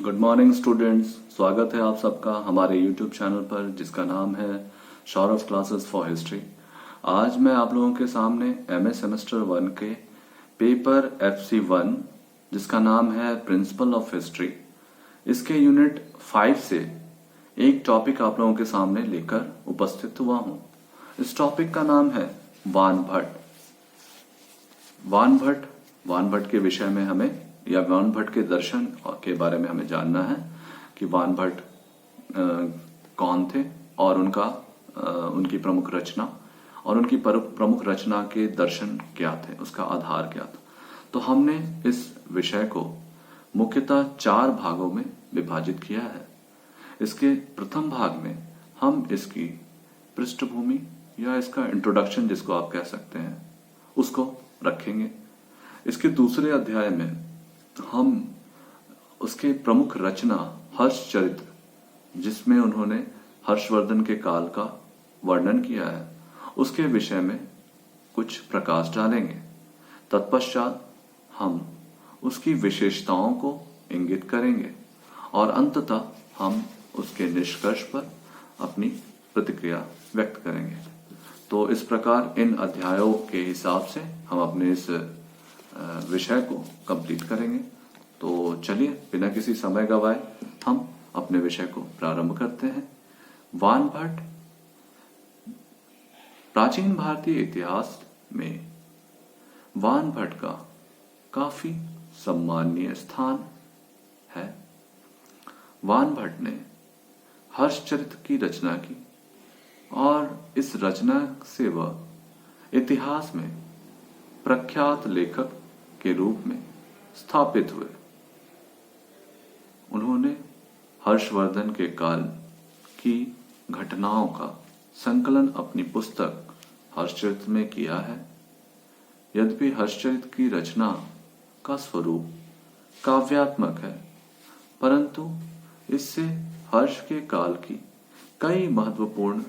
Good morning students. स्वागत है आप सबका हमारे यूट्यूब चैनल पर जिसका नाम है सौरभ क्लासेस फॉर हिस्ट्री। आज मैं आप लोगों के सामने एमए सेमेस्टर 1 के पेपर FC1 जिसका नाम है प्रिंसिपल ऑफ हिस्ट्री, इसके यूनिट 5 से एक टॉपिक आप लोगों के सामने लेकर उपस्थित हुआ हूं। इस टॉपिक का नाम है वानभट्ट। वानभट्ट के विषय में हमें या वानभट्ट के दर्शन के बारे में हमें जानना है कि वानभट्ट कौन थे और उनकी प्रमुख रचना और उनकी प्रमुख रचना के दर्शन क्या थे, उसका आधार क्या था। तो हमने इस विषय को मुख्यतः 4 भागों में विभाजित किया है। इसके प्रथम भाग में हम इसकी पृष्ठभूमि या इसका इंट्रोडक्शन जिसको आप कह सकते हैं उसको रखेंगे। इसके दूसरे अध्याय में हम उसके प्रमुख रचना हर्षचरित्र, जिसमें उन्होंने हर्षवर्धन के काल का वर्णन किया है, उसके विषय में कुछ प्रकाश डालेंगे। तत्पश्चात हम उसकी विशेषताओं को इंगित करेंगे और अंततः हम उसके निष्कर्ष पर अपनी प्रतिक्रिया व्यक्त करेंगे। तो इस प्रकार इन अध्यायों के हिसाब से हम अपने इस विषय को कंप्लीट करेंगे। तो चलिए बिना किसी समय गवाए हम अपने विषय को प्रारंभ करते हैं। वानभट्ट प्राचीन भारतीय इतिहास में वानभट्ट का काफी सम्माननीय स्थान है। वानभट्ट ने हर्षचरित्र की रचना की और इस रचना से वह इतिहास में प्रख्यात लेखक के रूप में स्थापित हुए। उन्होंने हर्षवर्धन के काल की घटनाओं का संकलन अपनी पुस्तक हर्षचरित्र में किया है। यद्यपि हर्षचरित्र की रचना का स्वरूप काव्यात्मक है, परंतु इससे हर्ष के काल की कई महत्वपूर्ण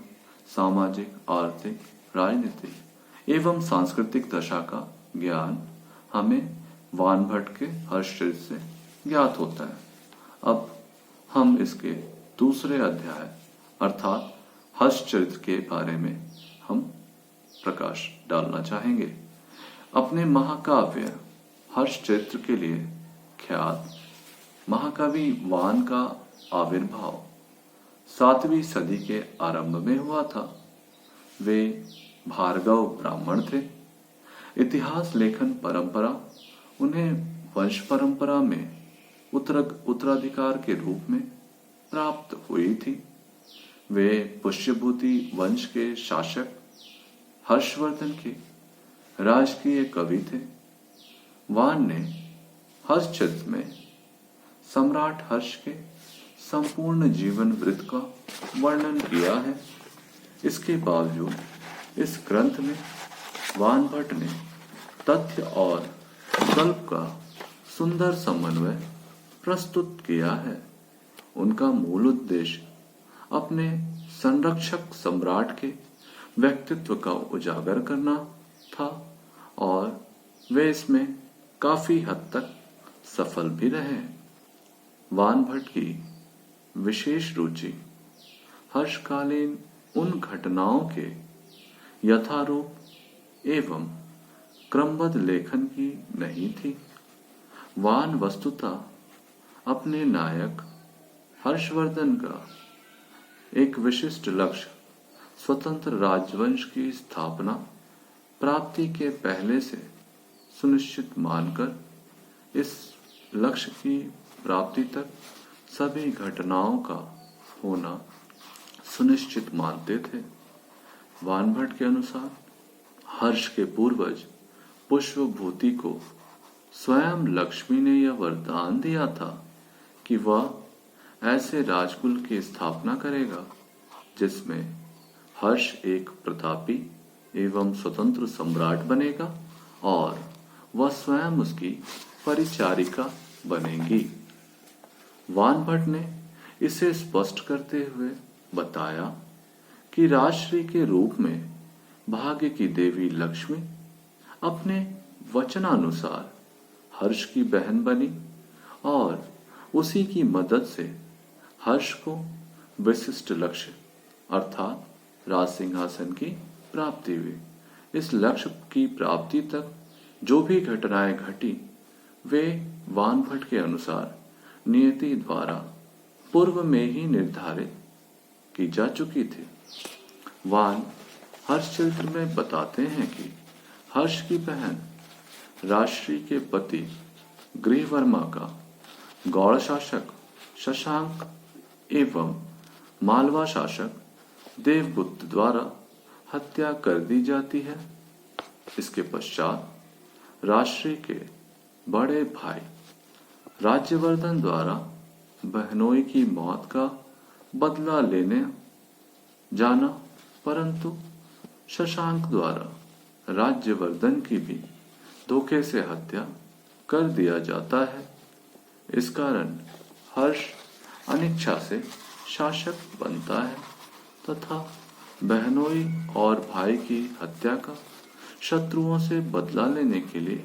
सामाजिक, आर्थिक, राजनीतिक एवं सांस्कृतिक दशा का ज्ञान हमें वानभट्ट के हर्षचरित्र से ज्ञात होता है। अब हम इसके दूसरे अध्याय अर्थात हर्षचरित्र के बारे में हम प्रकाश डालना चाहेंगे। अपने महाकाव्य हर्षचरित्र के लिए ख्यात महाकवि वान का आविर्भाव 7वीं सदी के आरंभ में हुआ था। वे भार्गव ब्राह्मण थे। इतिहास लेखन परंपरा उन्हें वंश परंपरा में उत्तराधिकार के रूप में प्राप्त हुई थी। वे पुष्यभूति वंश के शासक हर्षवर्धन के राजकीय कवि थे। वान ने हर्षचरित्र में सम्राट हर्ष के संपूर्ण जीवन वृत्त का वर्णन किया है। इसके बावजूद इस ग्रंथ में वानभट्ट ने तथ्य और कल्प का सुंदर समन्वय प्रस्तुत किया है। उनका मूल उद्देश्य अपने संरक्षक सम्राट के व्यक्तित्व का उजागर करना था और वे इसमें काफी हद तक सफल भी रहे। वानभट्ट की विशेष रुचि हर्षकालीन उन घटनाओं के यथारूप एवं क्रमबद्ध लेखन की नहीं थी। वान वस्तुतः अपने नायक हर्षवर्धन का एक विशिष्ट लक्ष्य स्वतंत्र राजवंश की स्थापना प्राप्ति के पहले से सुनिश्चित मानकर इस लक्ष्य की प्राप्ति तक सभी घटनाओं का होना सुनिश्चित मानते थे। वानभट्ट के अनुसार हर्ष के पूर्वज पुष्यभूति को स्वयं लक्ष्मी ने यह वरदान दिया था कि वह ऐसे राजकुल की स्थापना करेगा जिसमें हर्ष एक प्रतापी एवं स्वतंत्र सम्राट बनेगा और वह स्वयं उसकी परिचारिका बनेगी। वानभट्ट ने इसे स्पष्ट करते हुए बताया कि राजश्री के रूप में भाग्य की देवी लक्ष्मी अपने वचनानुसार हर्ष की बहन बनी और उसी की मदद से हर्ष को विशिष्ट लक्ष्य अर्थात राज सिंहासन की प्राप्ति हुई। इस लक्ष्य की प्राप्ति तक जो भी घटनाएं घटी वे वानभट्ट के अनुसार नियति द्वारा पूर्व में ही निर्धारित की जा चुकी थी। वान हर्षचरित्र में बताते हैं कि हर्ष की बहन राजश्री के पति गृहवर्मा का गौड़ शासक शशांक एवं मालवा शासक देवगुप्त द्वारा हत्या कर दी जाती है। इसके पश्चात राजश्री के बड़े भाई राज्यवर्धन द्वारा बहनोई की मौत का बदला लेने जाना, परंतु शशांक द्वारा राज्यवर्धन की भी धोखे से हत्या कर दिया जाता है। इस कारण हर्ष अनिच्छा से शासक बनता है तथा बहनोई और भाई की हत्या का शत्रुओं से बदला लेने के लिए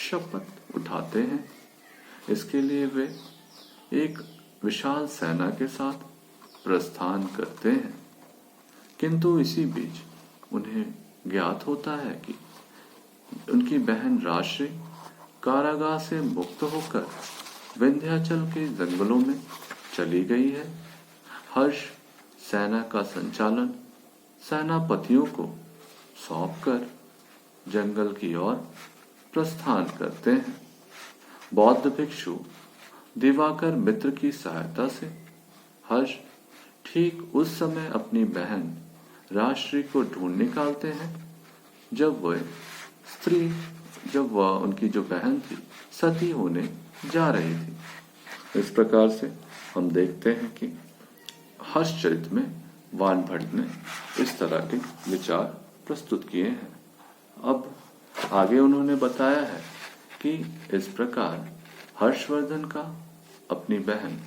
शपथ उठाते हैं। इसके लिए वे एक विशाल सेना के साथ प्रस्थान करते हैं, किंतु इसी बीच उन्हें ज्ञात होता है कि उनकी बहन राजश्री कारागार से मुक्त होकर विंध्याचल के जंगलों में चली गई है। हर्ष सेना का संचालन सेनापतियों को सौंपकर जंगल की ओर प्रस्थान करते हैं। बौद्ध भिक्षु दिवाकर मित्र की सहायता से हर्ष ठीक उस समय अपनी बहन राजश्री को ढूंढ निकालते हैं जब वह उनकी जो बहन थी सती होने जा रही थी। इस प्रकार से हम देखते हैं कि हर्षचरित में वानभट्ट ने इस तरह के विचार प्रस्तुत किए हैं। अब आगे उन्होंने बताया है कि इस प्रकार हर्षवर्धन का अपनी बहन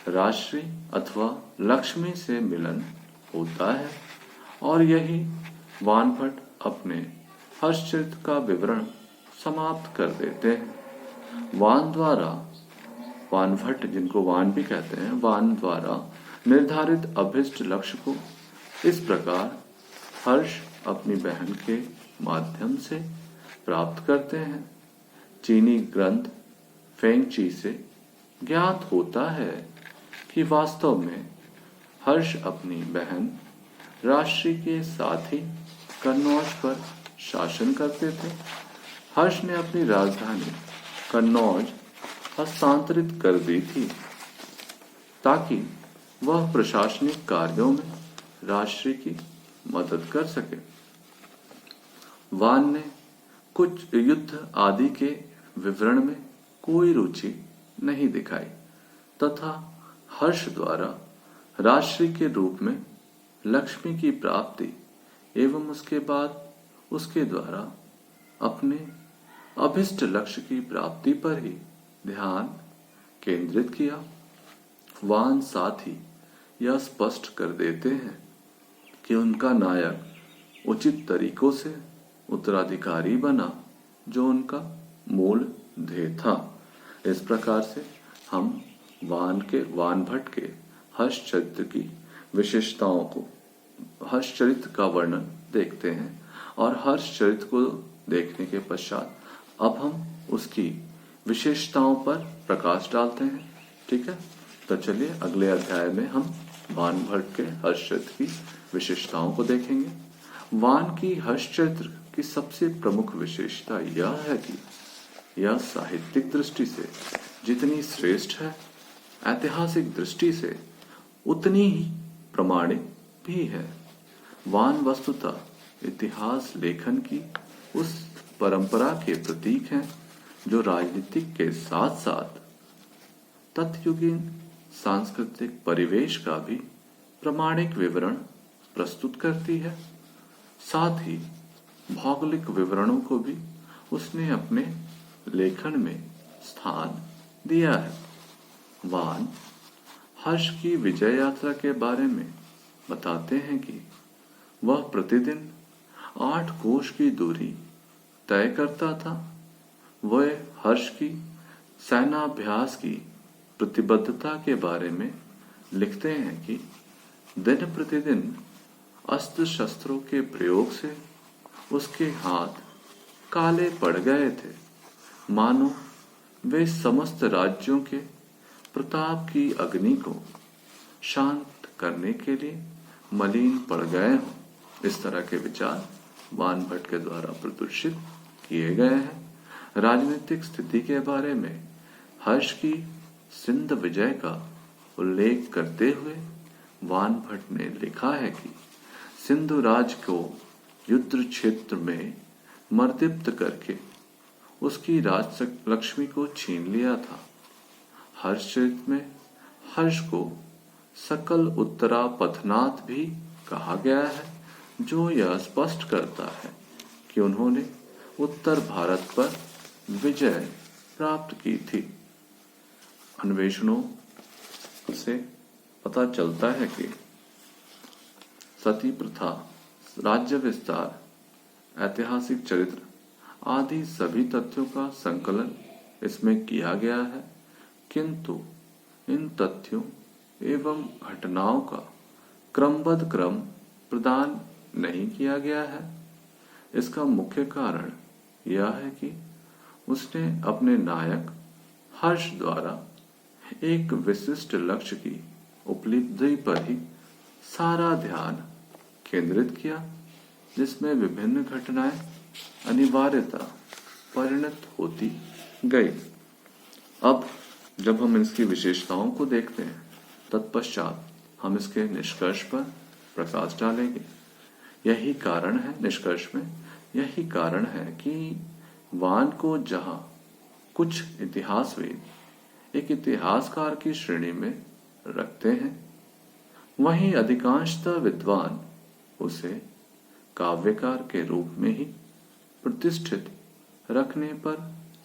राजश्री अथवा लक्ष्मी से मिलन होता है और यही वानभट्ट अपने हर्षचरित का विवरण समाप्त कर देते हैं। वानभट्ट जिनको वान भी कहते हैं, वान द्वारा निर्धारित अभिष्ट लक्ष्य को इस प्रकार हर्ष अपनी बहन के माध्यम से प्राप्त करते हैं। चीनी ग्रंथ फेंगची से ज्ञात होता है कि वास्तव में हर्ष अपनी बहन राजश्री के साथ ही कन्नौज पर शासन करते थे। हर्ष ने अपनी राजधानी कन्नौज हस्तांतरित कर दी थी ताकि वह प्रशासनिक कार्यों में राजश्री की मदद कर सके। वान ने कुछ युद्ध आदि के विवरण में कोई रुचि नहीं दिखाई तथा हर्ष द्वारा राजश्री के रूप में लक्ष्मी की प्राप्ति एवं उसके बाद उसके द्वारा अपने अभिष्ट लक्ष्य की प्राप्ति पर ही ध्यान केंद्रित किया। वान साथ ही यह स्पष्ट कर देते हैं कि उनका नायक उचित तरीकों से उत्तराधिकारी बना जो उनका मूल ध्येय था। इस प्रकार से हम वानभट्ट के हर्षचरित्र की विशेषताओं को, हर्षचरित्र का वर्णन देखते हैं और हर्षचरित्र को देखने के पश्चात अब हम उसकी विशेषताओं पर प्रकाश डालते हैं। ठीक है, तो चलिए अगले अध्याय में हम वानभट्ट के हर्षचरित्र की विशेषताओं को देखेंगे। वान की हर्षचरित्र की सबसे प्रमुख विशेषता यह है कि यह साहित्यिक दृष्टि से जितनी श्रेष्ठ है, ऐतिहासिक दृष्टि से उतनी ही प्रामाणिक भी है। वान वस्तुतः इतिहास लेखन की उस परंपरा के प्रतीक हैं जो राजनीतिक के साथ साथ तत्युगीन सांस्कृतिक परिवेश का भी प्रामाणिक विवरण प्रस्तुत करती है। साथ ही भौगोलिक विवरणों को भी उसने अपने लेखन में स्थान दिया है। वान हर्ष की विजय यात्रा के बारे में बताते हैं कि वह प्रतिदिन 8 कोस की दूरी तय करता था। वह हर्ष की सेनाभ्यास की प्रतिबद्धता के बारे में लिखते हैं कि दिन प्रतिदिन अस्त्र शस्त्रों के प्रयोग से उसके हाथ काले पड़ गए थे, मानो वे समस्त राज्यों के प्रताप की अग्नि को शांत करने के लिए मलिन पड़ गए हों। इस तरह के विचार वानभट्ट के द्वारा प्रदर्शित किए गए हैं। राजनीतिक स्थिति के बारे में हर्ष की सिंध विजय का उल्लेख करते हुए वानभट्ट ने लिखा है कि सिंधु राज को युद्ध क्षेत्र में मर्दिप्त करके उसकी राज लक्ष्मी को छीन लिया था। हर्षचरित में हर्ष को सकल उत्तरा पथनाथ भी कहा गया है, जो यह स्पष्ट करता है कि उन्होंने उत्तर भारत पर विजय प्राप्त की थी। अन्वेषणों से पता चलता है कि सती प्रथा, राज्य विस्तार, ऐतिहासिक चरित्र आदि सभी तथ्यों का संकलन इसमें किया गया है, किंतु इन तथ्यों एवं घटनाओं का क्रमबद्ध क्रम प्रदान नहीं किया गया है। इसका मुख्य कारण यह है कि उसने अपने नायक हर्ष द्वारा एक विशिष्ट लक्ष्य की उपलब्धि पर ही सारा ध्यान केंद्रित किया, जिसमें विभिन्न घटनाएं अनिवार्यता परिणत होती गई। अब जब हम इसकी विशेषताओं को देखते हैं, तत्पश्चात हम इसके निष्कर्ष पर प्रकाश डालेंगे। यही कारण है, निष्कर्ष में यही कारण है कि वान को जहां कुछ इतिहासविद एक इतिहासकार की श्रेणी में रखते हैं, वहीं अधिकांशतः विद्वान उसे काव्यकार के रूप में ही प्रतिष्ठित रखने पर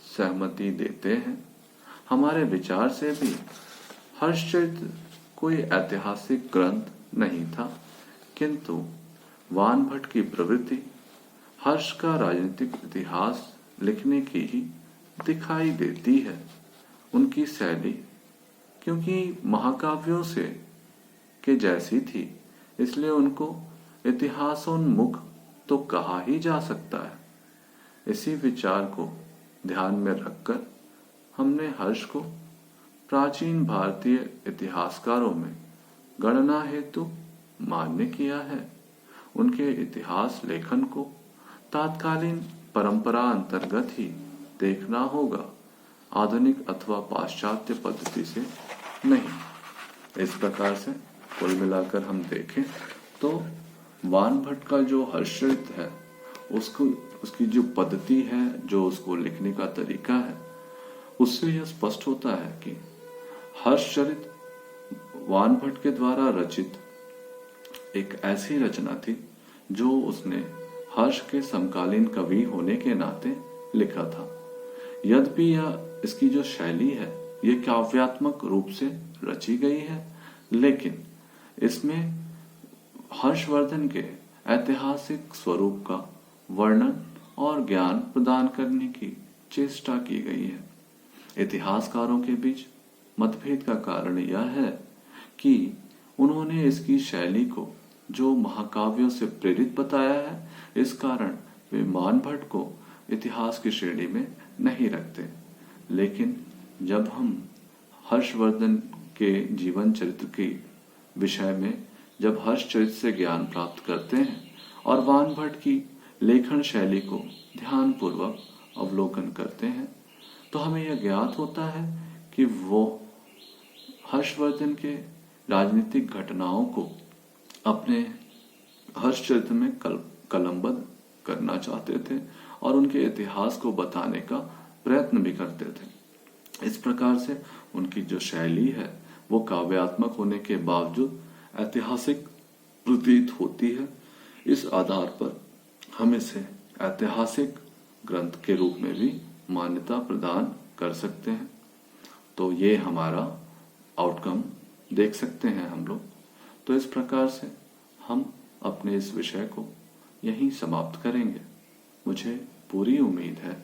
सहमति देते हैं। हमारे विचार से भी हर्षचरित कोई ऐतिहासिक ग्रंथ नहीं था, किंतु वानभट्ट की प्रवृत्ति हर्ष का राजनीतिक इतिहास लिखने की ही दिखाई देती है। उनकी शैली क्योंकि महाकाव्यों से के जैसी थी, इसलिए उनको इतिहासोन्मुख तो कहा ही जा सकता है। इसी विचार को ध्यान में रखकर हमने हर्ष को प्राचीन भारतीय इतिहासकारों में गणना हेतु मान्य किया है। उनके इतिहास लेखन को तात्कालीन परंपरा अंतर्गत ही देखना होगा, आधुनिक अथवा पाश्चात्य पद्धति से नहीं। इस प्रकार से कुल मिलाकर हम देखें तो वानभट्ट का जो हर्षचरित है, उसकी जो पद्धति है, जो उसको लिखने का तरीका है, उससे यह स्पष्ट होता है कि हर्षचरित वानभट्ट के द्वारा रचित एक ऐसी रचना थी जो उसने हर्ष के समकालीन कवि होने के नाते लिखा था। यद्यपि यह इसकी जो शैली है, यह काव्यात्मक रूप से रची गई है, लेकिन इसमें हर्षवर्धन के ऐतिहासिक स्वरूप का वर्णन और ज्ञान प्रदान करने की चेष्टा की गई है। इतिहासकारों के बीच मतभेद का कारण यह है कि उन्होंने इसकी शैली को जो महाकाव्यों से प्रेरित बताया है, इस कारण वे वानभट्ट को इतिहास की श्रेणी में नहीं रखते। लेकिन जब हम हर्षवर्धन के जीवन चरित्र के विषय में जब हर्षचरित से ज्ञान प्राप्त करते हैं और वानभट्ट की लेखन शैली को ध्यानपूर्वक अवलोकन करते हैं, तो हमें यह ज्ञात होता है कि वो हर्षवर्धन के राजनीतिक घटनाओं को अपने हर्षचरित में कलमबद्ध करना चाहते थे और उनके इतिहास को बताने का प्रयत्न भी करते थे। इस प्रकार से उनकी जो शैली है वो काव्यात्मक होने के बावजूद ऐतिहासिक प्रतीत होती है। इस आधार पर हम इसे ऐतिहासिक ग्रंथ के रूप में भी मान्यता प्रदान कर सकते हैं। तो ये हमारा आउटकम देख सकते हैं हम लोग। तो इस प्रकार से हम अपने इस विषय को यहीं समाप्त करेंगे। मुझे पूरी उम्मीद है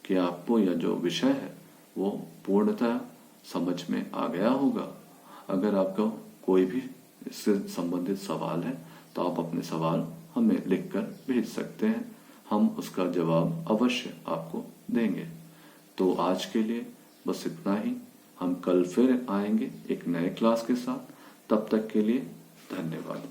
कि आपको यह जो विषय है वो पूर्णतः समझ में आ गया होगा। अगर आपका कोई भी इससे संबंधित सवाल है तो आप अपने सवाल हमें लिखकर भेज सकते हैं, हम उसका जवाब अवश्य आपको देंगे। तो आज के लिए बस इतना ही। हम कल फिर आएंगे एक नए क्लास के साथ। तब तक के लिए धन्यवाद।